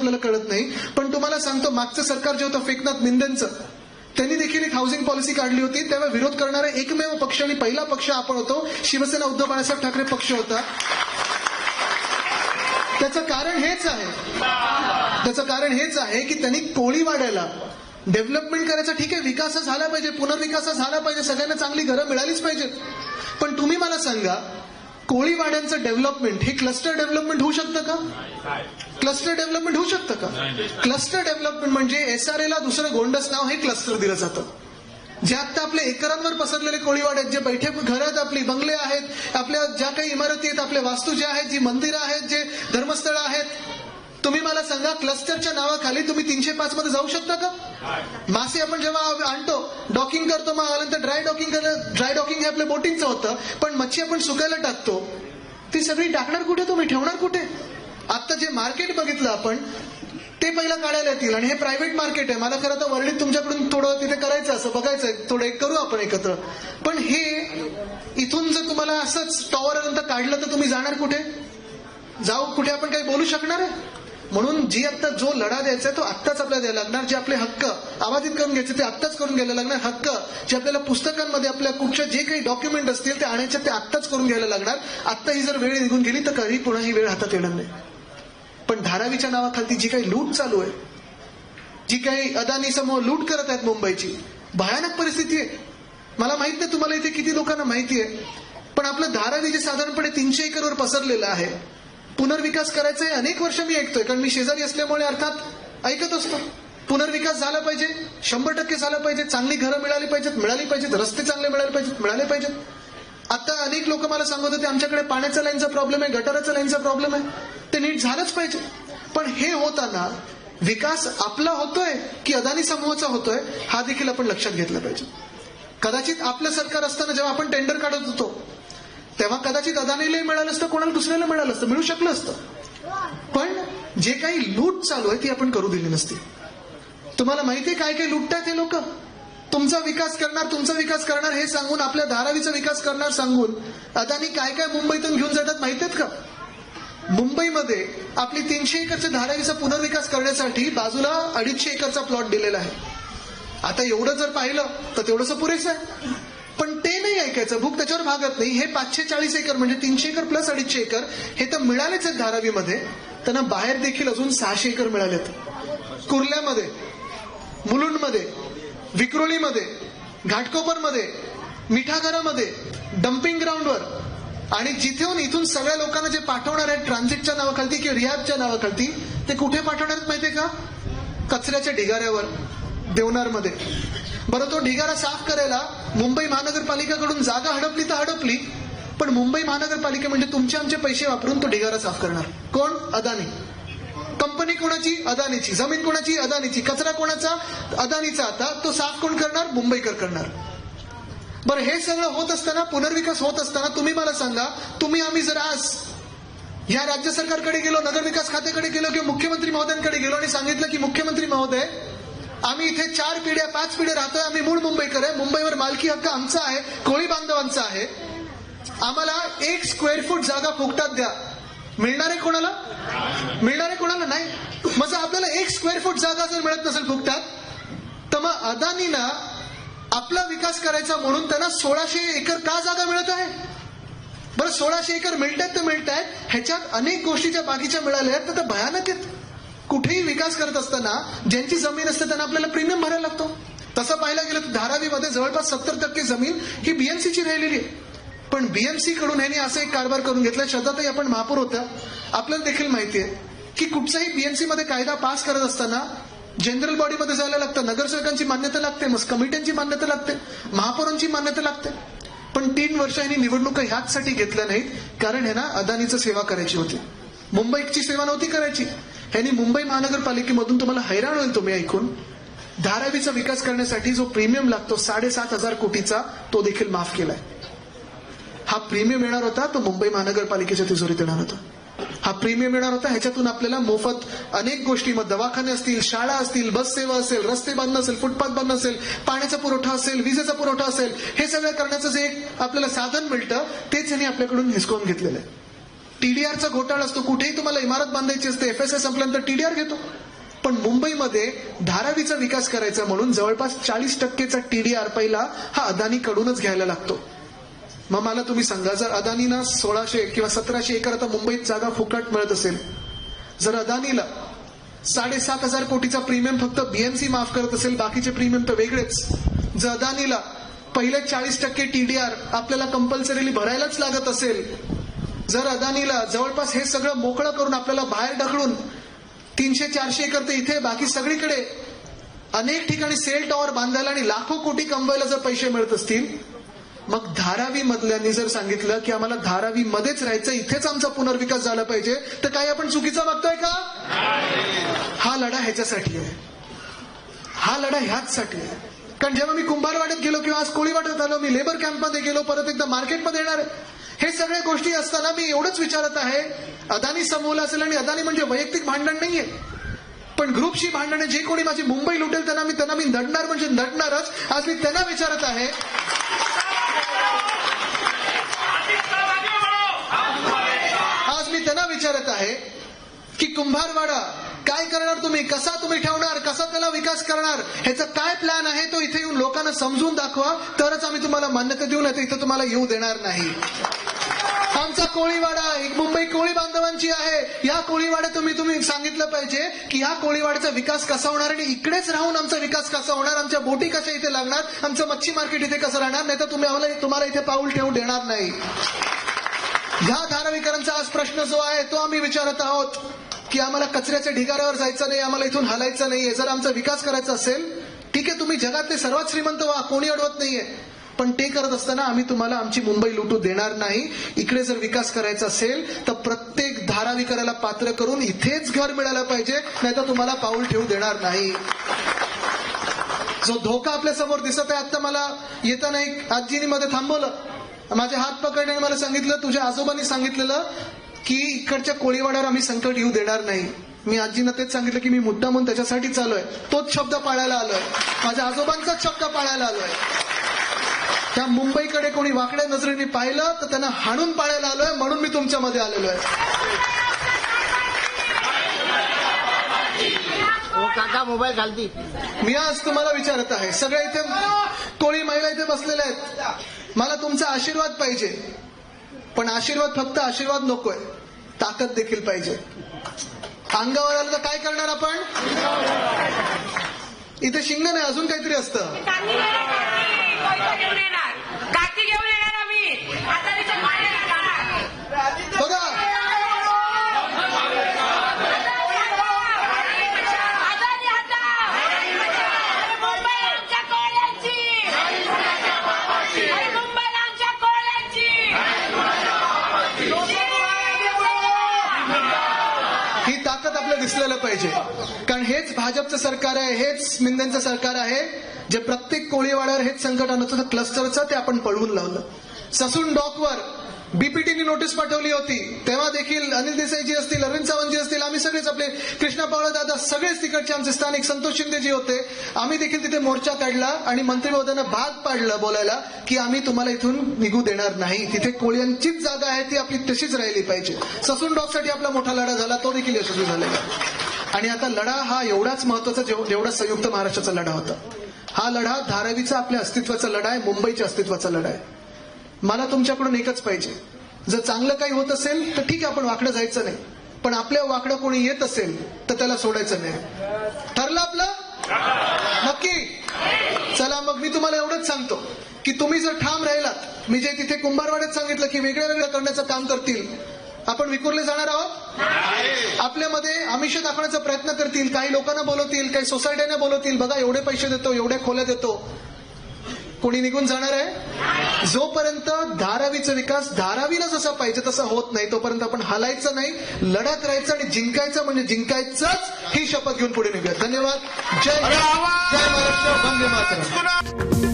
आपल्याला कळत नाही. पण तुम्हाला सांगतो, मागचं सरकार जे होतं फेकनाथ मिंदेंचं, त्यांनी देखील एक हाऊसिंग पॉलिसी काढली होती. तेव्हा विरोध करणारा एकमेव पक्ष आणि पहिला पक्ष आपण होतो. शिवसेना उद्धव बाळासाहेब ठाकरे पक्ष होता. त्याचं कारण हेच आहे की त्यांनी कोळीवाड्याला डेव्हलपमेंट करायचं, ठीक आहे, विकास झाला पाहिजे, पुनर्विकास झाला पाहिजे, सगळ्यांना चांगली घरं मिळालीच पाहिजेत. पण तुम्ही मला सांगा, कोळीवाड्यांचं डेव्हलपमेंट हे क्लस्टर डेव्हलपमेंट होऊ शकतं का? क्लस्टर डेव्हलपमेंट होऊ शकतं का? क्लस्टर डेव्हलपमेंट म्हणजे SRA ला दुसरं गोंडस नाव हे क्लस्टर दिलं जातं. जे आता आपले एकरांवर पसरलेले कोळीवाडे आहेत, जे बैठे घरं आहेत, आपली बंगले आहेत, आपल्या ज्या काही इमारती आहेत, आपल्या वास्तू ज्या आहेत, जी मंदिरं आहेत, जे धर्मस्थळं आहेत, तुम्ही मला सांगा, क्लस्टरच्या नावाखाली तुम्ही 305 मध्ये जाऊ शकता का? मासे आपण जेव्हा आणतो, डॉकिंग करतो, मग आल्यानंतर ड्राय डॉकिंग हे आपल्या बोटिंगचं होतं. पण मच्छी आपण सुकायला टाकतो, ती सगळी टाकणार कुठे, तुम्ही ठेवणार कुठे? आता जे मार्केट बघितलं आपण, ते पहिला काढायला येतील. आणि हे प्रायव्हेट मार्केट आहे. मला खरं तर वर्णित तुमच्याकडून थोडं तिथे करायचं, असं बघायचंय, थोडं एक करू आपण एकत्र. पण हे इथून जर तुम्हाला असंच टॉवरनंतर काढलं तर तुम्ही जाणार कुठे? जाऊ कुठे? आपण काही बोलू शकणार आहे? म्हणून जी आता जो लढा द्यायचा आहे तो आत्ताच आपल्याला द्यायला लागणार. जे आपले हक्क आवाजित करून घ्यायचे ते आत्ताच करून घ्यायला लागणार. हक्क जे आपल्याला पुस्तकांमध्ये आपल्या कुठच्या जे काही डॉक्युमेंट असतील ते आणायचे ते आत्ताच करून घ्यायला लागणार. आत्ता ही जर वेळ निघून गेली तर कधी पुन्हा ही वेळ हातात येणार नाही. पण धारावीच्या नावाखाली जी काही लूट चालू आहे, जी काही अदानी समूह लूट करत आहेत मुंबईची, भयानक परिस्थिती आहे. मला माहित नाही तुम्हाला इथे किती लोकांना माहिती आहे, पण आपलं धारावी जे साधारणपणे 300 एकरवर पसरलेलं आहे, पुनर्विकास करायचा आहे. अनेक वर्ष मी ऐकतोय, कारण मी शेजारी असल्यामुळे अर्थात ऐकत असतो. पुनर्विकास झाला पाहिजे, 100% झाला पाहिजे, चांगली घरं मिळाली पाहिजेत, रस्ते चांगले मिळाले पाहिजेत. आता अनेक लोक मला सांगत होते, आमच्याकडे पाण्याच्या लाईनचा प्रॉब्लेम आहे, गटाराच्या लाईनचा प्रॉब्लेम आहे, ते नीट झालंच पाहिजे. पण हे होताना विकास आपला होतोय की अदानी समूहाचा होतोय, हा देखील आपण लक्षात घेतला पाहिजे. कदाचित आपलं सरकार असताना जेव्हा आपण टेंडर काढत होतो, तेव्हा कदाचित अदानीला मिळालं असतं, कोणाला दुसऱ्याला मिळालं असतं, मिळू शकलं असतं. पण जे काही लूट चालू आहे ती आपण करू दिली नसती. तुम्हाला माहितीये काय काय लुटतात हे लोक? तुमचा विकास करणार हे सांगून, आपल्या धारावीचा विकास करणार सांगून अदानी काय काय मुंबईतून घेऊन जातात माहितीयेत का? मुंबईमध्ये आपली 300 एकरच्या धारावीचा पुनर्विकास करण्यासाठी बाजूला 250 एकरचा प्लॉट दिलेला आहे. आता एवढं जर पाहिलं तर तेवढंसं पुरेसं आहे, पण ते नाही ऐकायचं, भूक त्याच्यावर भागत नाही. हे 540 एकर म्हणजे 300 एकर प्लस 250 एकर हे तर मिळालेच आहेत धारावीमध्ये. त्यांना बाहेर देखील अजून 600 एकर मिळालेत. कुर्ल्यामध्ये, मुलुंडमध्ये, विक्रोळीमध्ये, घाटकोपरमध्ये, मिठागरामध्ये, डम्पिंग ग्राउंडवर, आणि जिथून इथून सगळ्या लोकांना जे पाठवणार आहेत ट्रान्झिटच्या नावाखालती किंवा रिहाबच्या नावाखालती, ते कुठे पाठवणार आहेत माहितीये का? कचऱ्याच्या ढिगाऱ्यावर, देवनारमध्ये. बरं, तो ढिगारा साफ करायला मुंबई महानगरपालिकेकडून जागा हडपली तर हडपली, पण मुंबई महानगरपालिका म्हणजे तुमचे आमचे पैसे वापरून तो ढिगारा साफ करणार कोण? अदानी. कंपनी कोणाची? अदानीची. जमीन कोणाची? अदानीची. कचरा कोणाचा? अदानीचा. आता तो साफ कोण करणार? मुंबईकर करणार. बरं, हे सगळं होत असताना, पुनर्विकास होत असताना, तुम्ही मला सांगा, तुम्ही आम्ही जर आज या राज्य सरकारकडे गेलो, नगरविकास खात्याकडे गेलो किंवा मुख्यमंत्री महोदयांकडे गेलो आणि सांगितलं की मुख्यमंत्री महोदय, आम्ही इथे 4 पिढ्या 5 पिढ्या राहतोय, आम्ही मूळ मुंबईकर आहे, मुंबईवर मालकी हक्क आमचा आहे, कोळी बांधवांचा आहे, आम्हाला 1 स्क्वेअर फूट जागा फुकटात द्या. मिळणार आहे कोणाला? नाही. मग आपल्याला 1 स्क्वेअर फूट जागा जर मिळत नसेल फुकटात, तर मग अदानीना आपला विकास करायचा म्हणून त्यांना 1600 एकर का जागा मिळत आहे? बरं, 1600 एकर मिळतात तर मिळतात, ह्याच्यात अनेक गोष्टीच्या बाकीच्या मिळाल्या आहेत तर भयानक आहेत. कुठेही विकास करत असताना ज्यांची जमीन असते त्यांना आपल्याला प्रीमियम भरायला लागतो. तसं पाहायला गेलं तर धारावीमध्ये जवळपास 70% जमीन ही बीएमसीची राहिलेली आहे. पण बीएमसी कडून ह्यांनी असं एक कारभार करून घेतला. शब्दातही आपण महापौर होता, आपल्याला देखील माहिती आहे की कुठचाही बीएमसी मध्ये कायदा पास करत असताना जनरल बॉडीमध्ये जायला लागतं, नगरसेवकांची मान्यता लागते, मग कमिट्यांची मान्यता लागते, महापौरांची मान्यता लागते. पण 3 वर्ष ह्यांनी निवडणुका ह्याचसाठी घेतल्या नाहीत, कारण ह्यांना अदानीचं सेवा करायची होती, मुंबईची सेवा नव्हती करायची. ह्यांनी मुंबई महानगरपालिकेमधून, तुम्हाला हैराण होईल तुम्ही ऐकून, धारावीचा विकास करण्यासाठी जो प्रीमियम लागतो 7,500 कोटीचा, तो देखील माफ केलाय. हा प्रीमियम येणार होता, तो मुंबई महानगरपालिकेच्या तिजोरीत येणार होता. हा प्रीमियम येणार होता, ह्याच्यातून आपल्याला मोफत अनेक गोष्टी, मग दवाखाने असतील, शाळा असतील, बस सेवा असेल, रस्ते बांधणं असेल, फुटपाथ बांधणं असेल, पाण्याचा पुरवठा असेल, विजेचा पुरवठा असेल, हे सगळं करण्याचं जे एक आपल्याला साधन मिळतं, तेच यांनी आपल्याकडून हिसकावून घेतलेलं आहे. टीडीआरचा घोटाळा असतो, कुठेही तुम्हाला इमारत बांधायची असते, एफएसए संपल्यानंतर टीडीआर घेतो. पण मुंबईमध्ये धारावीचा विकास करायचा म्हणून जवळपास 40%चा टीडीआर पहिला हा अदानीकडूनच घ्यायला लागतो. मग मला तुम्ही सांगा, जर अदानीना 1600 किंवा 1700 एकर आता मुंबईत जागा फुकट मिळत असेल, जर अदानीला 7,500 कोटीचा प्रीमियम फक्त बीएमसी माफ करत असेल, बाकीचे प्रीमियम तर वेगळेच, जर अदानीला पहिले 40% टीडीआर आपल्याला कंपल्सरीली भरायलाच लागत असेल, जर अदानीला जवळपास हे सगळं मोकळं करून आपल्याला बाहेर ढकलून 300-400 एकर तर इथे बाकी सगळीकडे अनेक ठिकाणी सेल टॉवर बांधायला आणि लाखो कोटी कमवायला जर पैसे मिळत असतील, मग धारावी मधल्यांनी जर सांगितलं की आम्हाला धारावी मध्येच राहायचं, इथेच आमचा पुनर्विकास झाला पाहिजे, तर काही आपण चुकीचं वागतोय का? हा लढा ह्याच्यासाठी आहे, हा लढा ह्याचसाठी आहे. कारण जेव्हा मी कुंभारवाड्यात गेलो किंवा आज कोळीवाड्यात आलो, मी लेबर कॅम्पमध्ये गेलो, परत एकदा मार्केटमध्ये येणार आहे, हे सगळ्या गोष्टी असताना मी एवढंच विचारत आहे, अदानी समूहाला असेल, आणि अदानी म्हणजे वैयक्तिक भांडण नाहीये, पण ग्रुपशी भांडण, जे कोणी माझी मुंबई लुटेल त्यांना मी लढणार म्हणजे लढणारच. आज मी त्यांना विचारत आहे, की कुंभारवाडा काय करणार तुम्ही, कसा तुम्ही ठेवणार, कसा त्याला विकास करणार, ह्याचा काय प्लॅन आहे तो इथे येऊन लोकांना समजून दाखवा, तरच आम्ही तुम्हाला मान्यता देऊ, नाही तर इथं तुम्हाला येऊ देणार नाही. आमचा कोळीवाडा मुंबई कोळी बांधवांची आहे, या कोळीवाड्यात तुम्ही सांगितलं पाहिजे की या कोळीवाड्याचा विकास कसा होणार आणि इकडेच राहून आमचा विकास कसा होणार, आमच्या बोटी कशा इथे लागणार, आमचं मच्छी मार्केट इथे कसं राहणार, नाही तर तुम्हाला इथे पाऊल ठेवू देणार नाही. ह्या धारावीकरांचा आज प्रश्न जो आहे तो आम्ही विचारत आहोत की आम्हाला कचऱ्याच्या ढिगाऱ्यावर जायचं नाही, आम्हाला इथून हलायचं नाहीये. जर आमचा विकास करायचा असेल, ठीक आहे, तुम्ही जगातले सर्वात श्रीमंत व्हा, कोणी अडवत नाहीये, पण ते करत असताना आम्ही तुम्हाला आमची मुंबई लुटू देणार नाही. इकडे जर विकास करायचा असेल तर प्रत्येक धारावीकराला पात्र करून इथेच घर मिळायला पाहिजे, नाहीतर तुम्हाला पाऊल ठेवू देणार नाही. जो धोका आपल्या समोर दिसत आहे, आता मला येताना एक आजीनी मध्ये थांबवलं, माझे हात पकडल्याने मला सांगितलं, तुझ्या आजोबांनी सांगितलेलं की इकडच्या कोळीवाड्यावर आम्ही संकट येऊ देणार नाही. मी आजींना तेच सांगितलं की मी मुद्दा म्हणून त्याच्यासाठीच आलोय, तोच शब्द पाळायला आलोय, माझ्या आजोबांचाच शब्द पाळायला आलोय. त्या मुंबईकडे कोणी वाकड्या नजरेने पाहिलं तर त्यांना हाणून पाळायला आलोय, म्हणून मी तुमच्यामध्ये आलेलो आहे. काका मोबाईल घालती. मी आज तुम्हाला विचारत आहे, सगळ्या इथे कोळी महिला इथे बसलेल्या आहेत, मला तुमचा आशीर्वाद पाहिजे, पण आशीर्वाद फक्त आशीर्वाद नकोय, ताकद देखील पाहिजे. अंगावर आलं तर काय करणार आपण? इथे शिंग नाही, अजून काहीतरी असतं. बघा, ही ताकद आपल्याला दिसलेलं पाहिजे, कारण हेच भाजपचं सरकार आहे, हेच मिंदेंचं सरकार आहे, जे प्रत्येक कोळीवाड्यावर हेच संकट आणत होतं क्लस्टरचं, ते आपण पळवून लावलं. ससून डॉकवर बीपीटीने नोटीस पाठवली होती, तेव्हा देखील अनिल देसाईजी असतील, अरविंद सावंतजी असतील, आम्ही सगळेच, आपले कृष्णा पावळे दादा, सगळेच तिकडचे आमचे स्थानिक संतोष शिंदेजी होते, आम्ही देखील तिथे मोर्चा काढला आणि मंत्री महोदयांना भाग पाडलं बोलायला की आम्ही तुम्हाला इथून निघू देणार नाही, तिथे कोळ्यांचीच जागा आहे, ती आपली तशीच राहिली पाहिजे. ससून डॉकसाठी आपला मोठा लढा झाला, तो देखील यशस्वी झालेला. आणि आता लढा हा एवढाच महत्वाचा जेवढा संयुक्त महाराष्ट्राचा लढा होता, हा लढा धारावीचा आपल्या अस्तित्वाचा लढा आहे, मुंबईच्या अस्तित्वाचा लढा आहे. मला तुमच्याकडून एकच पाहिजे, जर चांगलं काही होत असेल तर ठीक आहे, आपण वाकडं जायचं नाही, पण आपल्या वाकडं कोणी येत असेल तर त्याला सोडायचं नाही. ठरलं आपलं? नक्की? चला मग मी तुम्हाला एवढंच सांगतो की तुम्ही जर ठाम राहिलात, मी जे तिथे कुंभारवाड्यात सांगितलं की वेगळं वेगळं करण्याचं काम करतील, आपण विखुरले जाणार आहोत. आपल्यामध्ये आमिष दाखवण्याचा प्रयत्न करतील, काही लोकांना बोलवतील, काही सोसायट्यांना बोलवतील, बघा एवढे पैसे देतो, एवढ्या खोल्या देतो, कोणी निघून जाणार आहे? जोपर्यंत धारावीचा विकास धारावीला जसा पाहिजे तसा होत नाही, तोपर्यंत आपण हलायचं नाही, लढत राहायचं आणि जिंकायचं म्हणजे जिंकायचंच, ही शपथ घेऊन पुढे निघूया. धन्यवाद. जय हिंद, जय महाराष्ट्र, वंदे मातरम.